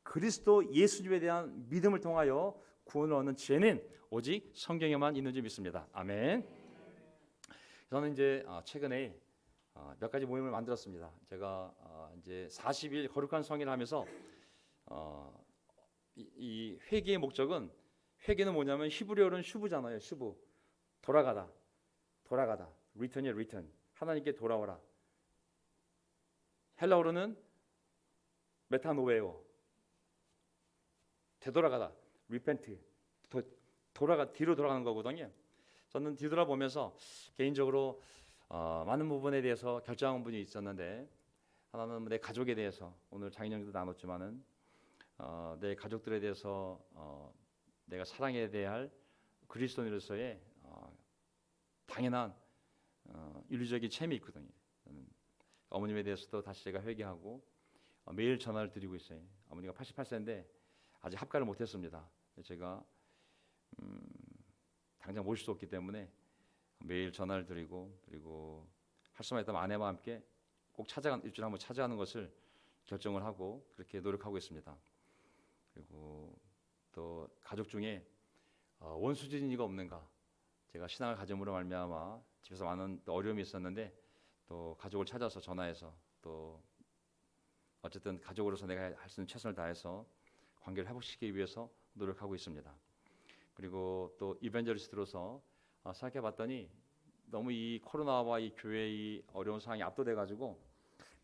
그리스도 예수님에 대한 믿음을 통하여 구원을 얻는 지혜는 오직 성경에만 있는 줄 믿습니다. 아멘. 저는 이제 최근에 몇 가지 모임을 만들었습니다. 제가 이제 40일 거룩한 성회를 하면서 이 회개의 목적은, 회개는 뭐냐면 히브리어로는 슈브잖아요. 슈브, 돌아가다, return이에요. return, 하나님께 돌아오라. 헬라어로는 메타노웨오, 되돌아가다, repent, 뒤로 돌아가는 거거든요. 저는 뒤돌아보면서 개인적으로 많은 부분에 대해서 결정한 부분이 있었는데, 하나는 내 가족에 대해서, 오늘 장인영도 나눴지만은 내 가족들에 대해서 내가 사랑해야 될 그리스도인으로서의 당연한 윤리적인 책임이 있거든요. 어머님에 대해서도 다시 제가 회개하고 매일 전화를 드리고 있어요. 어머니가 88세인데 아직 합가를 못했습니다. 제가 당장 모실 수 없기 때문에 매일 전화를 드리고, 그리고 할 수만 있다면 아내와 함께 꼭 일주일에 한번 찾아가는 것을 결정을 하고 그렇게 노력하고 있습니다. 그리고 또 가족 중에 원수진이가 없는가, 제가 신앙을 가짐으로 말미암아 집에서 많은 어려움이 있었는데 또 가족을 찾아서 전화해서 또 어쨌든 가족으로서 내가 할 수 있는 최선을 다해서 관계를 회복시키기 위해서 노력하고 있습니다. 그리고 또 이벤저리스트로서 생각해봤더니 너무 이 코로나와 이 교회의 어려운 상황이 압도돼가지고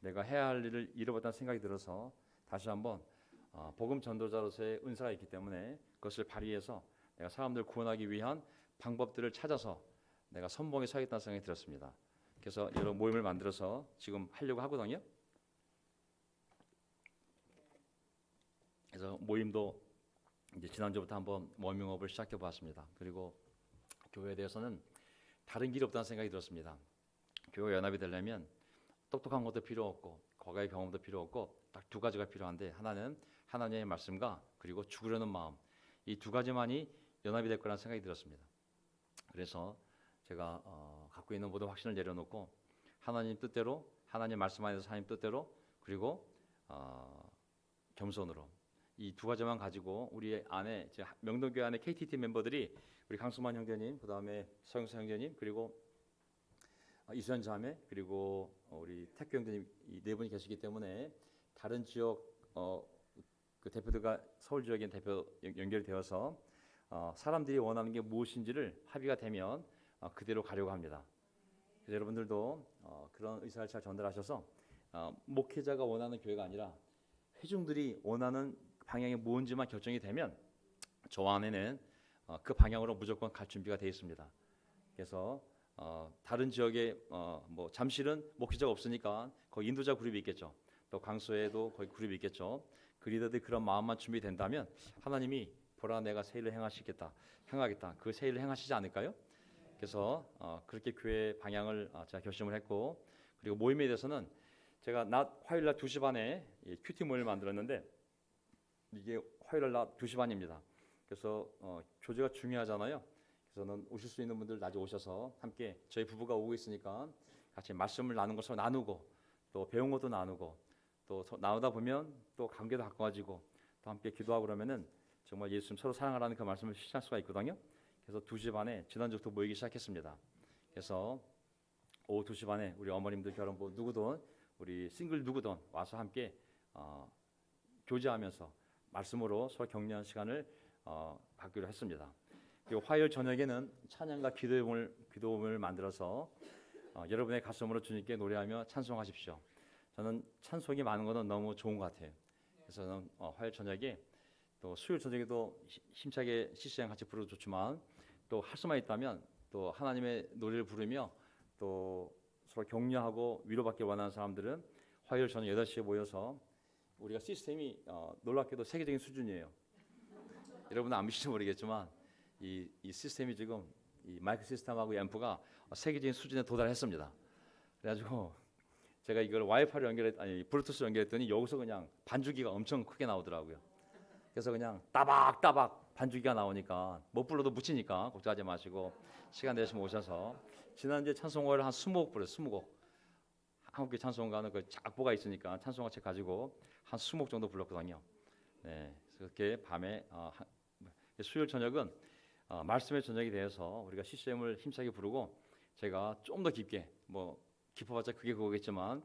내가 해야 할 일을 잃어버렸다는 생각이 들어서 다시 한번 복음 전도자로서의 은사가 있기 때문에 그것을 발휘해서 내가 사람들을 구원하기 위한 방법들을 찾아서 내가 선봉에 서야겠다는 생각이 들었습니다. 그래서 여러 모임을 만들어서 지금 하려고 하거든요. 그래서 모임도 이제 지난주부터 한번 워밍업을 시작해 보았습니다. 그리고 교회에 대해서는 다른 길이 없다는 생각이 들었습니다. 교회 연합이 되려면 똑똑한 것도 필요 없고 과거의 경험도 필요 없고 딱 두 가지가 필요한데, 하나는 하나님의 말씀과 그리고 죽으려는 마음, 이 두 가지만이 연합이 될 거라는 생각이 들었습니다. 그래서 제가 갖고 있는 모든 확신을 내려놓고 하나님 뜻대로, 하나님 말씀 안에서 하나님 뜻대로, 그리고 겸손으로 이 두 가지만 가지고 우리 안에 명동교회 안에 KTT 멤버들이 우리 강수만 형제님, 그 다음에 서영수 형제님, 그리고 이수연 자매, 그리고 우리 택규 형제님, 이 네 분이 계시기 때문에 다른 지역 그 대표들과 서울 지역에 대표 연결이 되어서 사람들이 원하는 게 무엇인지를 합의가 되면 그대로 가려고 합니다. 그래서 여러분들도 그런 의사를 잘 전달하셔서 목회자가 원하는 교회가 아니라 회중들이 원하는 방향이 무엇인지만 결정이 되면 저 안에는 그 방향으로 무조건 갈 준비가 되어 있습니다. 그래서 다른 지역에 뭐 잠실은 목회자가 없으니까 거기 인도자 그룹이 있겠죠. 또 강서에도 거기 그룹이 있겠죠. 그 리더들이 그런 마음만 준비된다면 하나님이 보라 내가 새 일을 행하겠다. 그 새 일을 행하시지 않을까요? 그래서 그렇게 교회 방향을 제가 결심을 했고, 그리고 모임에 대해서는 제가 낮 화요일 날 2시 반에 큐티 모임을 만들었는데 이게 화요일 날 2시 반입니다. 그래서 교제가 중요하잖아요. 그래서는 오실 수 있는 분들 낮에 오셔서 함께 저희 부부가 오고 있으니까 같이 말씀을 나눈 것을 나누고 또 배운 것도 나누고 또 나누다 보면 또 관계도 가까워지고 또 함께 기도하고 그러면은 정말 예수님 서로 사랑하라는 그 말씀을 실천할 수가 있거든요. 그래서 2시 반에 지난주부터 모이기 시작했습니다. 그래서 오후 2시 반에 우리 어머님들 결혼부 누구든 우리 싱글 누구든 와서 함께 교제하면서 말씀으로 서로 격려하는 시간을 갖기로 했습니다. 그리고 화요일 저녁에는 찬양과 기도음을 만들어서 여러분의 가슴으로 주님께 노래하며 찬송하십시오. 저는 찬송이 많은 것은 너무 좋은 것 같아요. 그래서 저는 화요일 저녁에 또 수요일 저녁에도 힘차게 CC랑 같이 부르도 좋지만 또 할 수만 있다면 또 하나님의 노래를 부르며 또 서로 격려하고 위로받기 원하는 사람들은 화요일 저녁 8시에 모여서 우리가 시스템이 놀랍게도 세계적인 수준이에요. 여러분은 안 믿을지 모르겠지만 이 시스템이 지금 이 마이크 시스템하고 앰프가 세계적인 수준에 도달했습니다. 그래가지고 제가 이걸 와이파이로 블루투스로 연결했더니 여기서 그냥 반주기가 엄청 크게 나오더라고요. 그래서 그냥 따박따박 반주기가 나오니까 못 불러도 묻히니까 걱정하지 마시고 시간 되시면 오셔서 지난주에 찬송가를 한 20곡 불렀어요. 20곡. 한국교 찬송가는 그 작보가 있으니까 찬송가 책 가지고 한 20곡 정도 불렀거든요. 네, 그렇게 밤에 수요일 저녁은 말씀의 저녁이 되어서 우리가 CCM을 힘차게 부르고 제가 좀 더 깊게 뭐 깊어봤자 그게 그거겠지만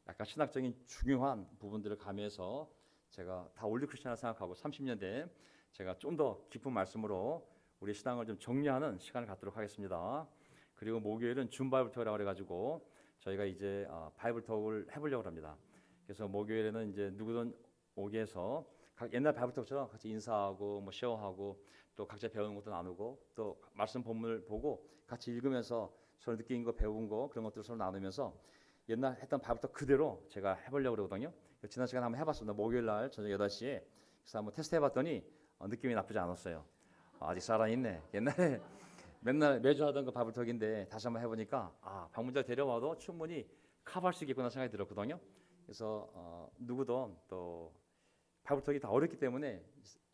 약간 신학적인 중요한 부분들을 가미해서 제가 다 올리 크리스천이라 생각하고 30년대 제가 좀 더 깊은 말씀으로 우리 신앙을 좀 정리하는 시간을 갖도록 하겠습니다. 그리고 목요일은 줌 바이블 톡이라고 그래가지고 저희가 이제 바이블 톡을 해보려고 합니다. 그래서 목요일에는 이제 누구든 오게 해서 옛날 바이블 톡처럼 같이 인사하고 뭐 쉐어하고 또 각자 배우는 것도 나누고 또 말씀 본문을 보고 같이 읽으면서 서로 느낀 거 배운 거 그런 것들을 서로 나누면서 옛날 했던 바이블 톡 그대로 제가 해보려고 그러거든요. 지난 시간에 한번 해봤습니다. 목요일 날 저녁 8시에 그래서 한번 테스트 해봤더니 느낌이 나쁘지 않았어요. 아직 살아있네. 옛날에 맨날 매주 하던 그 바이블톡인데 다시 한번 해보니까 방문자 데려와도 충분히 커버할 수 있겠구나 생각이 들었거든요. 그래서 누구든 또 바이블톡이 다 어렵기 때문에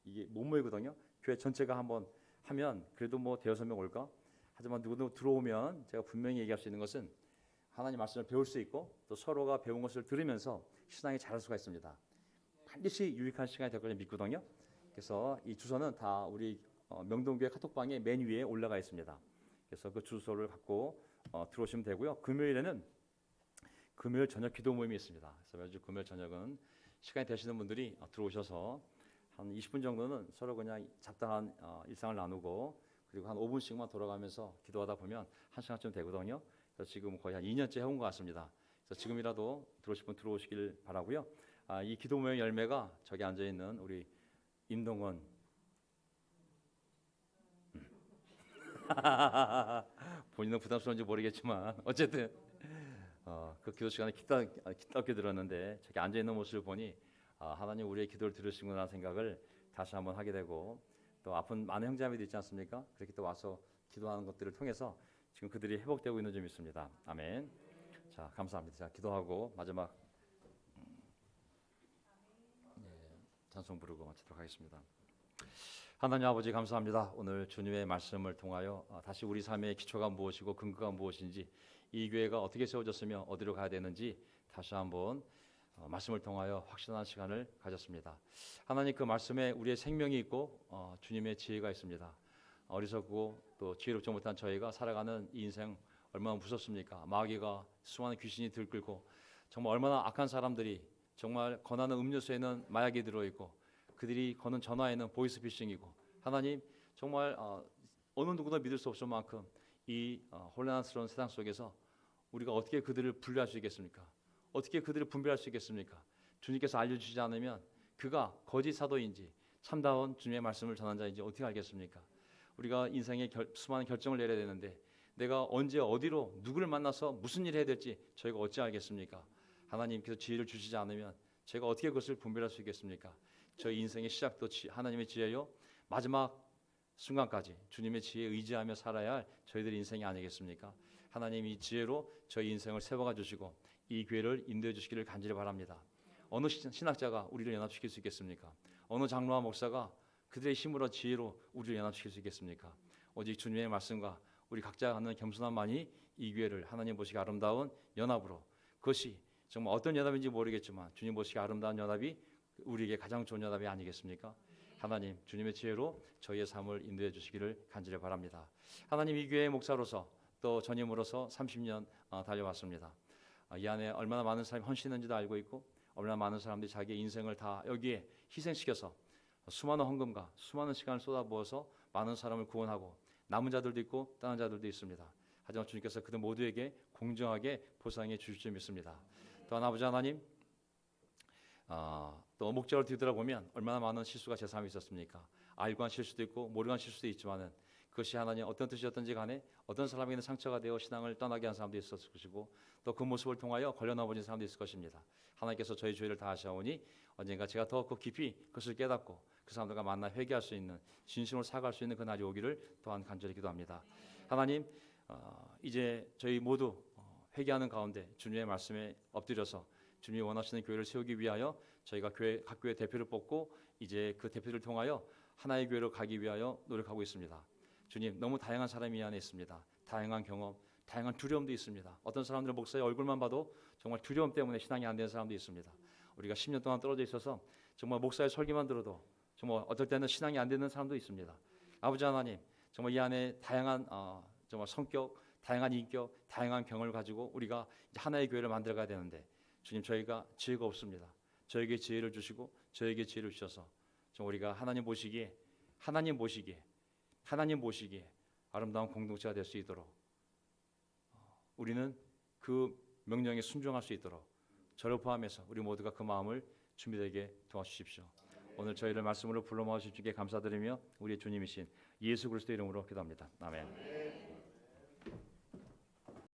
이게 못 모이거든요. 교회 전체가 한번 하면 그래도 뭐 대여섯 명 올까? 하지만 누구도 들어오면 제가 분명히 얘기할 수 있는 것은 하나님 말씀을 배울 수 있고 또 서로가 배운 것을 들으면서 신앙이 자랄 수가 있습니다. 반드시 유익한 시간이 될 거를 믿거든요. 그래서 이 주소는 다 우리 명동교회 카톡방에 맨 위에 올라가 있습니다. 그래서 그 주소를 갖고 들어오시면 되고요. 금요일에는 금요일 저녁 기도 모임이 있습니다. 그래서 매주 금요일 저녁은 시간이 되시는 분들이 들어오셔서 한 20분 정도는 서로 그냥 잡다한 일상을 나누고 그리고 한 5분씩만 돌아가면서 기도하다 보면 1시간쯤 되거든요. 그래서 지금 거의 한 2년째 해온 것 같습니다. 그래서 지금이라도 들어오실 분 들어오시길 바라고요. 이 기도 모임 열매가 저기 앉아 있는 우리 임동원 본인은 부담스러운지 모르겠지만 어쨌든 그 기도 시간에 기쁘게 들었는데 저기 앉아 있는 모습을 보니 하나님 우리의 기도를 들으시구나 생각을 다시 한번 하게 되고 또 아픈 많은 형제자매도 있지 않습니까? 그렇게 또 와서 기도하는 것들을 통해서 지금 그들이 회복되고 있는 점이 있습니다. 아멘. 자, 감사합니다. 자, 기도하고 마지막 찬송 부르고 마치도록 하겠습니다. 하나님 아버지 감사합니다. 오늘 주님의 말씀을 통하여 다시 우리 삶의 기초가 무엇이고 근거가 무엇인지 이 교회가 어떻게 세워졌으며 어디로 가야 되는지 다시 한번 말씀을 통하여 확신하는 시간을 가졌습니다. 하나님 그 말씀에 우리의 생명이 있고 주님의 지혜가 있습니다. 어리석고 또 지혜롭지 못한 저희가 살아가는 이 인생 얼마나 무섭습니까? 마귀가 수많은 귀신이 들끓고 정말 얼마나 악한 사람들이 정말 권하는 음료수에는 마약이 들어있고 그들이 거는 전화에는 보이스피싱이고 하나님 정말 어느 누구나 믿을 수 없을 만큼 이 혼란스러운 세상 속에서 우리가 어떻게 그들을 분류할 수 있겠습니까? 어떻게 그들을 분별할 수 있겠습니까? 주님께서 알려주시지 않으면 그가 거짓 사도인지 참다운 주님의 말씀을 전한 자인지 어떻게 알겠습니까? 우리가 인생의 수많은 결정을 내려야 되는데 내가 언제 어디로 누구를 만나서 무슨 일을 해야 될지 저희가 어찌 알겠습니까? 하나님께서 지혜를 주시지 않으면 제가 어떻게 그것을 분별할 수 있겠습니까? 저희 인생의 시작도 하나님의 지혜요, 마지막 순간까지 주님의 지혜에 의지하며 살아야 할 저희들의 인생이 아니겠습니까? 하나님이 지혜로 저희 인생을 세워가 주시고 이 교회를 인도해 주시기를 간절히 바랍니다. 어느 신학자가 우리를 연합시킬 수 있겠습니까? 어느 장로와 목사가 그들의 힘으로 지혜로 우리를 연합시킬 수 있겠습니까? 오직 주님의 말씀과 우리 각자 갖는 겸손함만이 이 교회를 하나님 보시기 아름다운 연합으로, 그것이 정말 어떤 연합인지 모르겠지만 주님 보시기 아름다운 연합이 우리에게 가장 좋은 연합이 아니겠습니까? 하나님 주님의 지혜로 저희의 삶을 인도해 주시기를 간절히 바랍니다. 하나님 이 교회의 목사로서 또 전임으로서 30년 달려왔습니다. 이 안에 얼마나 많은 사람이 헌신했는지도 알고 있고 얼마나 많은 사람들이 자기의 인생을 다 여기에 희생시켜서 수많은 헌금과 수많은 시간을 쏟아부어서 많은 사람을 구원하고 남은 자들도 있고 떠난 자들도 있습니다. 하지만 주님께서 그들 모두에게 공정하게 보상해 주실 줄 믿습니다. 또한 아버지 하나님, 또 목적을 뒤돌아보면 얼마나 많은 실수가 제 삶에 있었습니까? 알고 한 실수도 있고 모르고 한 실수도 있지만은 그것이 하나님 어떤 뜻이었든지 간에 어떤 사람에게는 상처가 되어 신앙을 떠나게 한 사람도 있었을 것이고 또 그 모습을 통하여 걸려나버린 사람도 있을 것입니다. 하나님께서 저희 죄를 다 아시오니 언젠가 제가 더 깊이 그것을 깨닫고 그 사람들과 만나 회개할 수 있는, 진심으로 사과할 수 있는 그 날이 오기를 또한 간절히 기도합니다. 하나님, 이제 저희 모두 회개하는 가운데 주님의 말씀에 엎드려서 주님이 원하시는 교회를 세우기 위하여 저희가 각 교회 대표를 뽑고 이제 그 대표를 통하여 하나의 교회로 가기 위하여 노력하고 있습니다. 주님, 너무 다양한 사람이 이 안에 있습니다. 다양한 경험, 다양한 두려움도 있습니다. 어떤 사람들은 목사의 얼굴만 봐도 정말 두려움 때문에 신앙이 안 되는 사람도 있습니다. 우리가 10년 동안 떨어져 있어서 정말 목사의 설교만 들어도 정말 어떨 때는 신앙이 안 되는 사람도 있습니다. 아버지 하나님, 정말 이 안에 다양한 정말 성격, 다양한 인격, 다양한 경험을 가지고 우리가 하나의 교회를 만들어가야 되는데 주님, 저희가 지혜가 없습니다. 저에게 지혜를 주시고 저에게 지혜를 주셔서 좀 우리가 하나님 보시기에 아름다운 공동체가 될 수 있도록 우리는 그 명령에 순종할 수 있도록 저를 포함해서 우리 모두가 그 마음을 준비되게 도와주십시오. 오늘 저희를 말씀으로 불러 모아주신 주께 감사드리며 우리의 주님이신 예수 그리스도 이름으로 기도합니다. 아멘.